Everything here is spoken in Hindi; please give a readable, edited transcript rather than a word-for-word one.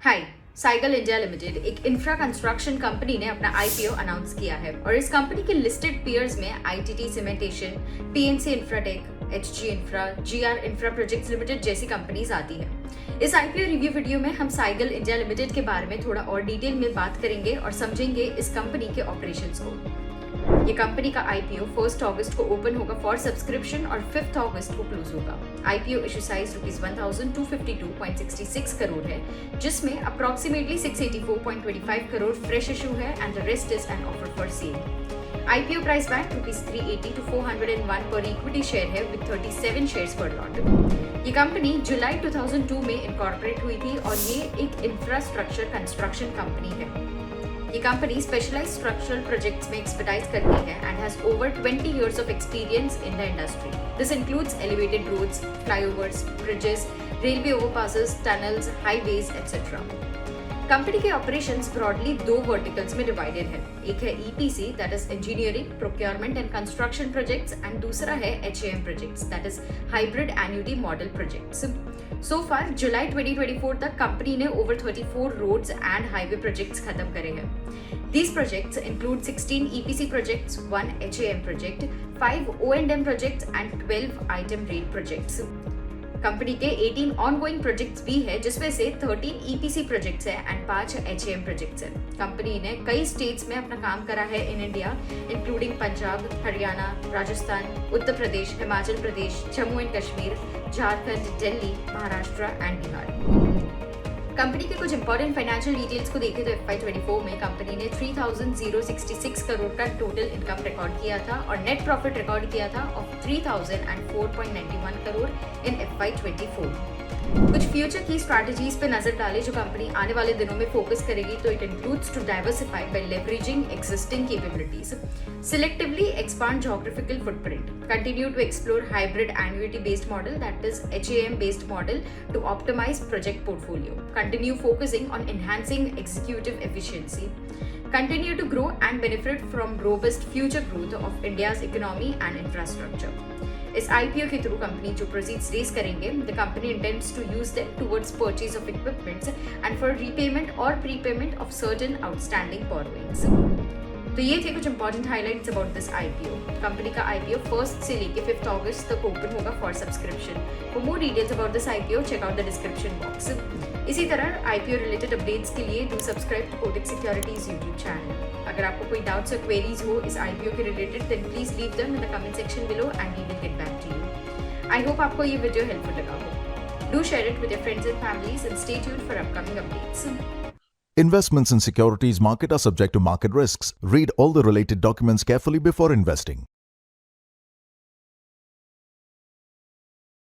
हाय, साइकिल इंडिया लिमिटेड एक इंफ्रा कंस्ट्रक्शन कंपनी ने अपना आईपीओ अनाउंस किया है और इस कंपनी के लिस्टेड पीयर्स में ITT Cementation, PNC Infratech, HG Infra, GR Infra projects limited जैसी कंपनीज आती है। इस आईपीओ रिव्यू वीडियो में हम साइकिल इंडिया लिमिटेड के बारे में थोड़ा और डिटेल में बात करेंगे और समझेंगे इस कंपनी के ऑपरेशंस को। ये कंपनी का आईपीओ 1 अगस्त को ओपन होगा फॉर सब्सक्रिप्शन और 5 अगस्त को क्लोज होगा। आईपीओ इशू साइज ₹1252.66 करोड़ है, जिसमें अप्रोक्सीमेटली 684.25 करोड़ फ्रेश इशू है and the rest is an offer for sale. IPO price band ₹380 to 401 पर इक्विटी शेयर है विद 37 शेयर्स पर लॉट। ये कंपनी जुलाई 2002 में इनकॉर्पोरेट हुई थी और ये एक इंफ्रास्ट्रक्चर कंस्ट्रक्शन कंपनी है। ये कंपनी स्पेशलाइज्ड स्ट्रक्चरल प्रोजेक्ट्स में एक्सपर्टाइज करती है and has over 20 years of experience in the industry. This includes elevated roads, flyovers, bridges, railway overpasses, tunnels, highways, etc. Company के ऑपरेशंस ब्रॉडली दो वर्टिकल्स में डिवाइडेड है। एक है EPC that is engineering, procurement and construction projects and दूसरा है HAM projects that is hybrid annuity model projects. So far July 2024 तक कंपनी ने over 34 roads and highway projects खत्म करे हैं। These projects include 16 EPC projects, 1 HAM project, 5 O&M projects and 12 item rate projects. Company के 18 ऑनगोइंग प्रोजेक्ट्स भी है, जिसमें से 13 ईपीसी प्रोजेक्ट्स है एंड 5 एचएएम प्रोजेक्ट्स है। कंपनी ने कई स्टेट्स में अपना काम करा है in India, including Punjab, Haryana, Rajasthan, Uttar Pradesh, Himachal Pradesh, Jammu and Kashmir, Jharkhand, Delhi, Maharashtra and Bihar. Company के कुछ इंपॉर्टेंट फाइनेंशियल डिटेल्स को देखें तो FY24 में कंपनी ने 3,066 करोड़ का टोटल इनकम रिकॉर्ड किया था और नेट प्रॉफिट रिकॉर्ड किया था ऑफ 3,004.91 करोड़ इन FY24। कुछ फ्यूचर की स्ट्रैटेजीज पे नजर डाले जो कंपनी आने वाले दिनों में फोकस करेगी तो it includes to diversify by leveraging existing capabilities, selectively expand geographical footprint, continue to explore hybrid annuity based model that is HAM based model to optimize project portfolio, continue focusing on enhancing executive efficiency, continue to grow and benefit from robust future growth of India's economy and infrastructure. इस आईपीओ के थ्रू कंपनी जो प्रोसीड्स रेज करेंगे, the company intends to use them towards purchase of equipments and for repayment और prepayment of certain outstanding borrowings. तो ये थे कुछ important highlights about this IPO. Company का आईपीओ 1 से लेके 5 अगस्त तक ओपन होगा for subscription. For more details about this IPO check out the description box. इसी तरह आईपीओ रिलेटेड अपडेट्स के लिए do subscribe to Kotak Securities YouTube channel. अगर आपको कोई डाउट्स और क्वेरीज हो इस आईपीओ के related then please leave them in the comment section below and we will get back to you. I hope आपको ये वीडियो हेल्पफुल लगा हो। Do share it with your friends and families and stay tuned for upcoming updates. Investments in securities market are subject to market risks. Read all the related documents carefully before investing.